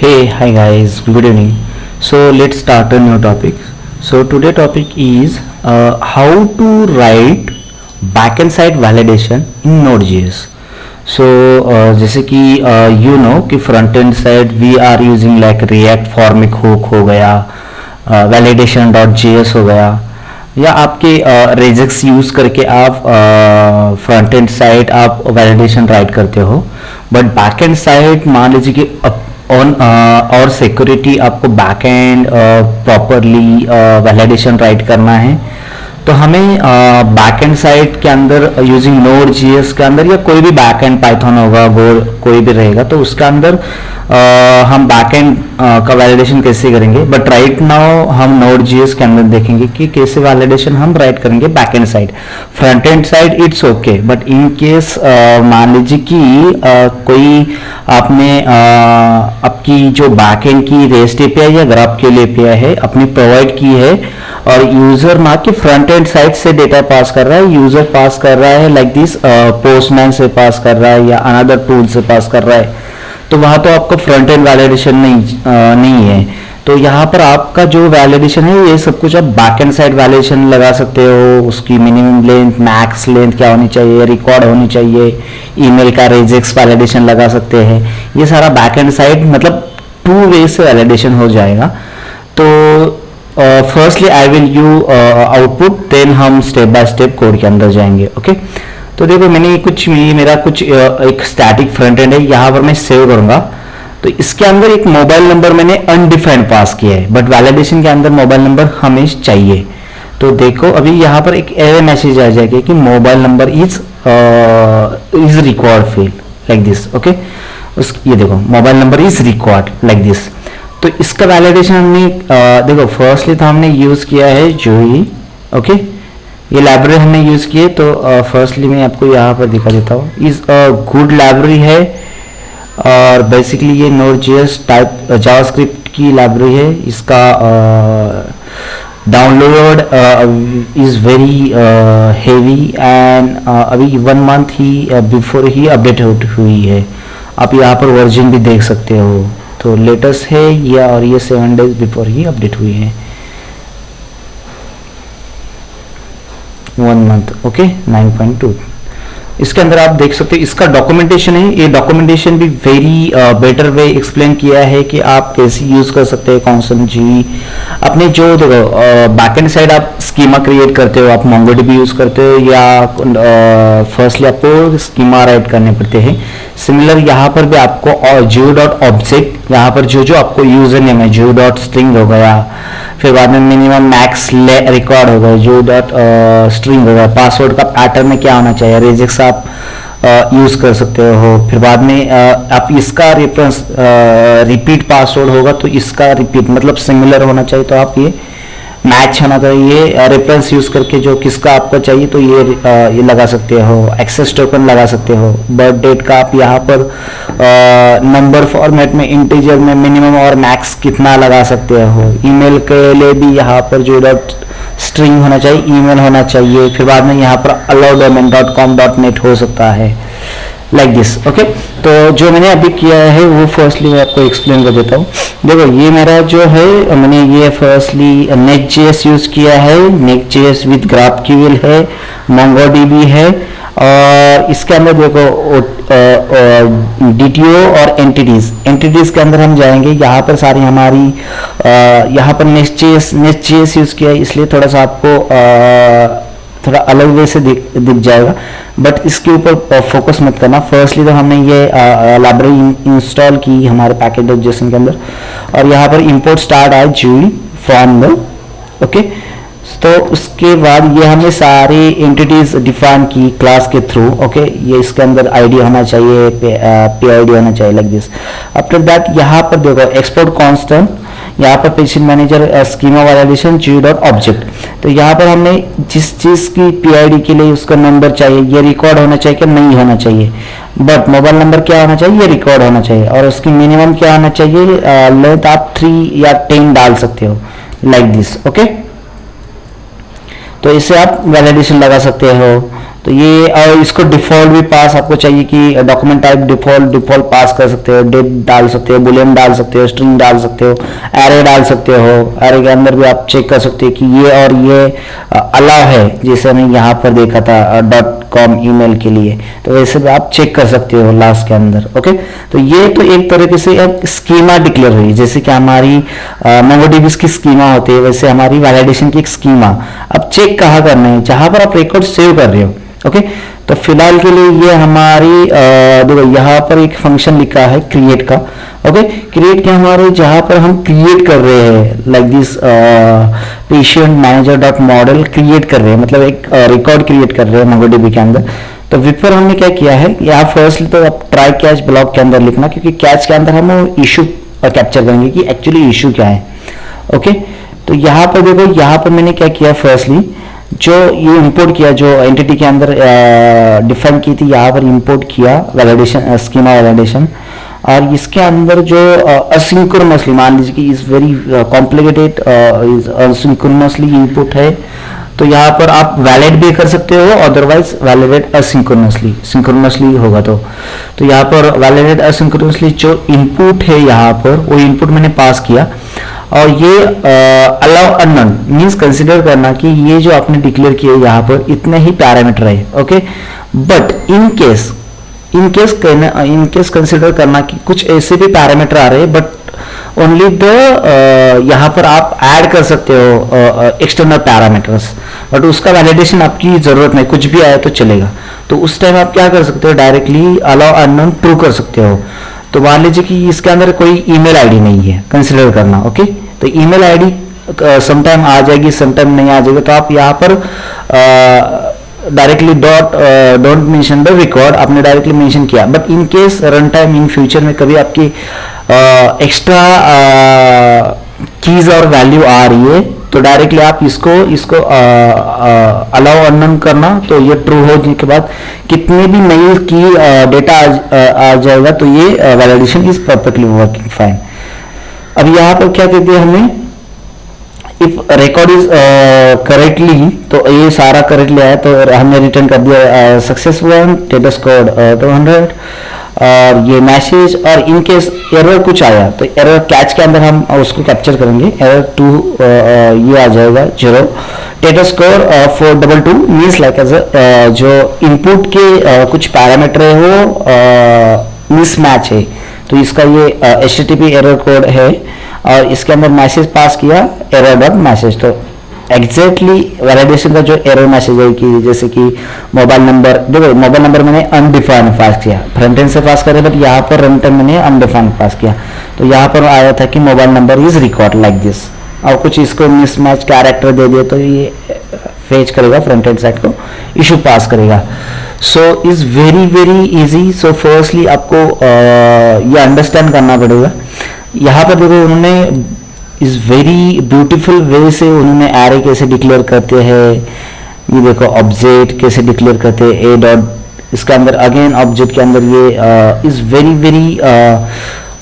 Hey, hi guys, good evening. So let's start a new topic. So today topic is how to write backend side validation in Node.js. So जैसे कि you know कि front end side we are using like React formic hook हो गया, validation.js हो गया, या आपके regex use करके आप फ्रंट एंड साइड आप वैलिडेशन राइट करते हो. बट बैक एंड साइड मान लीजिए कि ऑन और सिक्योरिटी आपको back and properly validation right करना है, तो हमें बैक एंड साइड के अंदर यूजिंग नोड जीएस के अंदर या कोई भी बैक एंड पाइथन होगा वो कोई भी रहेगा, तो उसके अंदर हम बैक एंड का वैलिडेशन कैसे करेंगे. बट राइट नाउ हम नोड जीएस के अंदर देखेंगे कि कैसे वैलिडेशन हम राइट करेंगे back and side. Front end side it's okay, but in case मान लीजिए कि कोई आपने आपकी जो बैक एंड की रेस्ट एपीआई या ग्राफक्यूएल एपीआई है अपनी प्रोवाइड की है और यूजर ना कि फ्रंट एंड साइड से डेटा पास कर रहा है, यूजर पास कर रहा है लाइक दिस, पोस्टमैन से पास कर रहा है या अनदर टूल से पास कर रहा है, तो वहां तो आपका फ्रंट एंड वैलिडेशन नहीं है. तो यहाँ पर आपका जो वैलिडेशन है ये सब कुछ आप बैक एंड साइड वैलिडेशन लगा सकते हो. उसकी मिनिमम लेंथ, मैक्स लेंथ क्या होनी चाहिए, रिकॉर्ड होनी चाहिए, ईमेल का रेजेक्स वैलिडेशन लगा सकते हैं. ये सारा बैक एंड साइड मतलब 2 वे से वैलिडेशन हो जाएगा. तो firstly I will you output, then हम स्टेप बाय स्टेप कोड के अंदर जाएंगे. ओके तो देखो मैंने मेरा कुछ एक स्टैटिक फ्रंट एंड है, यहाँ पर मैं सेव करूंगा. तो इसके अंदर एक मोबाइल नंबर मैंने अनडिफाइंड पास किया है, बट वैलिडेशन के अंदर मोबाइल नंबर हमें चाहिए. तो देखो अभी यहाँ पर एक एरर मैसेज आ जाएगा कि mobile number is required field like this. Okay ये देखो mobile number is required like this. तो इसका वैलिडेशन हमने देखो फर्स्टली तो हमने यूज किया है जूई. ओके ये लाइब्रेरी हमने यूज की है. तो फर्स्टली मैं आपको यहाँ पर दिखा देता हूँ. इज अ गुड लाइब्रेरी है और बेसिकली ये नोड.js टाइप जावास्क्रिप्ट की लाइब्रेरी है. इसका download is very heavy and अभी 1 month he before he update हुई है. आप यहाँ पर वर्जन भी देख सकते हो. तो लेटेस्ट है या और ये 7 डेज बिफोर ही अपडेट हुई है. 1 मंथ. ओके 9.2. इसके अंदर आप देख सकते हो इसका डॉक्यूमेंटेशन है. ये डॉक्यूमेंटेशन भी वेरी बेटर वे एक्सप्लेन किया है कि आप कैसे यूज कर सकते हैं कॉन्सन जी. अपने जो देखो बैकएंड साइड आप स्कीमा क्रिएट करते हो, आप मोंगोडीबी यूज करते हो या फर्स्टली आपको स्कीमा राइट करने पड़ते हैं. सिमिलर यहाँ पर भी आपको जियो.ऑब्जेक्ट यहाँ पर जो आपको यूजर नेम है जियो.स्ट्रिंग हो गया, फिर बाद में मिनिमम मैक्स रिकॉर्ड हो गया जियो.स्ट्रिंग हो गया, पासवर्ड का पैटर्न में क्या होना चाहिए, रेजेक्स आप यूज कर सकते हो. फिर बाद में आप इसका रेफरेंस रिपीट पासवर्ड होगा तो इसका रिपीट मतलब सिमिलर होना चाहिए, तो आप ये मैच होना चाहिए. रेफरेंस यूज करके जो किसका आपको चाहिए तो ये लगा सकते हो. एक्सेस टोकन लगा सकते हो. बर्थ डेट का आप यहाँ पर नंबर फॉर्मेट में इंटीजर में मिनिमम और मैक्स कितना लगा सकते हो. ईमेल के लिए भी यहाँ पर जो स्ट्रिंग होना चाहिए, ईमेल होना चाहिए. फिर बाद में यहाँ पर allowdomain.com.net हो सकता है लाइक दिस. ओके तो जो मैंने अभी किया है वो फर्स्टली मैं आपको एक्सप्लेन कर देता हूँ. देखो ये मेरा जो है मैंने ये फर्स्टली नेक्स्ट.js यूज किया है. नेक्स्ट.js विद ग्राफक्यूएल है, मोंगोडीबी है और इसके अंदर देखो डीटीओ और एंटिटीज के अंदर हम जाएंगे. यहाँ पर सारी हमारी यहाँ पर नेक्स्ट.js यूज किया है, इसलिए थोड़ा सा आपको थोड़ा अलग वे से दिख जाएगा, बट इसके ऊपर फोकस मत करना. फर्स्टली तो हमने ये लाइब्रेरी इंस्टॉल की हमारे पैकेज.json के अंदर और यहाँ पर इंपोर्ट स्टार्ट आया जूई फ्रॉम द. ओके तो उसके बाद ये हमने सारी एंटिटीज डिफाइन की क्लास के थ्रू. ओके ये इसके अंदर आईडी होना चाहिए, पीआईडी होना चाहिए लाइक दिस. आफ्टर दैट यहाँ पर देखो एक्सपोर्ट कांस्टेंट, यहाँ पर पेशेंट मैनेजर स्कीमा वैलिडेशन जियो.ऑब्जेक्ट. तो यहाँ पर हमने जिस चीज की पीआईडी के लिए उसका नंबर चाहिए ये रिकॉर्ड होना चाहिए कि नहीं होना चाहिए, बट मोबाइल नंबर क्या होना चाहिए ये रिकॉर्ड होना चाहिए और उसकी मिनिमम क्या होना चाहिए, लेंथ आप 3 या 10 डाल सकते हो लाइक दिस. ओके तो इसे आप वैलिडेशन लगा सकते हो. तो ये इसको डिफॉल्ट भी पास आपको चाहिए कि डॉक्यूमेंट टाइप डिफॉल्ट पास कर सकते हो, डेट डाल सकते हो, बुलियन डाल सकते हो, स्ट्रिंग डाल सकते हो, एरे डाल सकते हो। एरे के अंदर भी आप चेक कर सकते हो कि ये और ये अलाउ है, जैसे हमने यहाँ पर देखा था .com ईमेल के लिए, तो वैसे भी आप चेक कर सकते हो लास्ट के अंदर। ओके, तो ये तो एक तरीके से एक स्कीमा डिक्लेयर हुई, जैसे कि हमारी मोंगोडीबी की स्कीमा होती है, वैसे हमारी वैलिडेशन की एक स्कीमा। अब चेक कहाँ करना है, जहां पर आप रिकॉर्ड सेव कर रहे हो। ओके, तो फिलहाल के लिए ये हमारी देखो यहाँ पर एक फंक्शन लिखा है क्रिएट का। ओके, क्रिएट के हमारे जहां पर हम क्रिएट कर रहे हैं like this patient manager dot model create कर रहे हैं, मतलब एक रिकॉर्ड क्रिएट कर रहे हैं मोंगोडीबी के अंदर। तो विपर हमने क्या किया है, यहाँ फर्स्टली तो आप ट्राई कैच ब्लॉक के अंदर लिखना, क्योंकि कैच के अंदर हम इशू कैप्चर करेंगे कि एक्चुअली इशू क्या है। ओके, तो यहाँ पर देखो, यहाँ पर मैंने क्या किया, फर्स्टली जो ये इंपोर्ट किया, जो एंटिटी के अंदर डिफाइन की थी, यहाँ पर इंपोर्ट किया वैलिडेशन स्कीमा वैलिडेशन, और इसके अंदर जो असिंक्रोनसली, मान लीजिए कि is very complicated is asynchronously input है, तो यहाँ पर आप वैलिड भी कर सकते हो, अदरवाइज वैलिडेट असिंक्रोनसली, सिंक्रोनसली होगा तो यहाँ पर वैलिडेट असिंक्रोनसली जो इनपुट है यहाँ पर वो इनपुट मैंने पास किया। और ये अलाउ अननोन मीन्स कंसिडर करना कि ये जो आपने डिक्लेयर किया यहाँ पर इतने ही पैरामीटर है। Okay, but in case consider करना कि कुछ ऐसे भी पैरामीटर आ रहे हैं, बट ओनली द यहाँ पर आप ऐड कर सकते हो एक्सटर्नल पैरामीटर्स, बट उसका वैलिडेशन आपकी जरूरत नहीं, कुछ भी आए तो चलेगा। तो उस टाइम आप क्या कर सकते हो, डायरेक्टली अलाउ अननोन ट्रू कर सकते हो। तो मान लीजिए कि इसके अंदर कोई ईमेल आईडी नहीं है, कंसिडर करना। ओके, तो ईमेल आईडी समटाइम आ जाएगी, समटाइम नहीं आ जाएगी, तो आप यहाँ पर directly don't mention the record आपने डायरेक्टली मेंशन किया, but in case run time in future में कभी आपकी एक्स्ट्रा कीज और वैल्यू आ रही है, तो डायरेक्टली आप इसको अलाउ अननोन करना, तो ये ट्रू होने के बाद कितने भी नई की डेटा आ जाएगा, तो ये validation is perfectly working fine. अब यहाँ पर क्या कहते हैं हमें, इफ रिकॉर्ड इज करेक्टली, तो ये सारा करेक्टली आया, तो हमने रिटर्न कर दिया सक्सेसफुल स्टेटस कोड 200 और ये मैसेज। और इन केस एरर कुछ आया तो एरर कैच के अंदर हम उसको कैप्चर करेंगे, एरर 2 ये आ जाएगा 0, status score 422 means like as जो इनपुट के कुछ पैरामीटर है वो मिसमैच है, तो इसका ये HTTP एरर कोड है, और इसके अंदर मैसेज पास किया एरर डॉट मैसेज। तो एग्जैक्टली वैलिडेशन का जो एरर मैसेज है कि जैसे कि मोबाइल नंबर, देखो मोबाइल नंबर मैंने अनडिफाइंड पास किया, फ्रंट एंड से पास करे, बट यहाँ पर रन टाइम मैंने अनडिफाइंड पास किया, तो यहाँ पर आया था कि mobile number is record like this, और कुछ इसको मिसमैच कैरेक्टर दे दिए तो ये फेच करेगा, फ्रंट एंड साइड को इशू पास करेगा। So is very easy. So firstly आपको ये अंडरस्टैंड करना पड़ेगा। यहाँ पर देखो उन्होंने इस वेरी ब्यूटीफुल वे से उन्होंने एरे कैसे डिक्लेयर करते हैं, ये देखो ऑब्जेक्ट कैसे डिक्लेयर करते हैं, ए डॉट इसके अंदर अगेन ऑब्जेक्ट के अंदर ये इस वेरी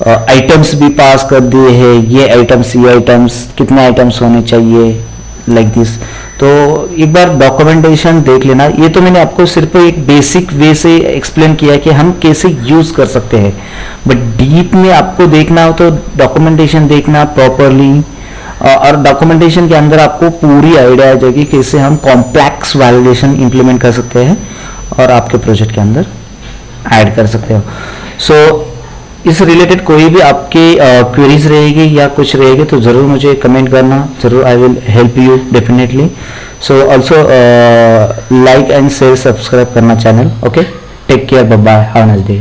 आइटम्स भी पास कर दिए हैं, ये आइटम्स कितने आइटम्स होने चाहिए लाइक दिस। तो एक बार डॉक्यूमेंटेशन देख लेना, ये तो मैंने आपको सिर्फ एक बेसिक वे से एक्सप्लेन किया कि हम कैसे यूज कर सकते हैं, बट डीप में आपको देखना हो तो डॉक्यूमेंटेशन देखना प्रॉपरली, और डॉक्यूमेंटेशन के अंदर आपको पूरी आइडिया आ जाएगी कैसे हम कॉम्प्लेक्स वैलिडेशन इंप्लीमेंट कर सकते हैं और आपके प्रोजेक्ट के अंदर ऐड कर सकते हो। सो इस रिलेटेड कोई भी आपके क्वेरीज रहेगी या कुछ रहेगी तो ज़रूर मुझे कमेंट करना, ज़रूर I will help you definitely. So also like and share subscribe करना channel. Okay, take care, bye bye, have a nice day.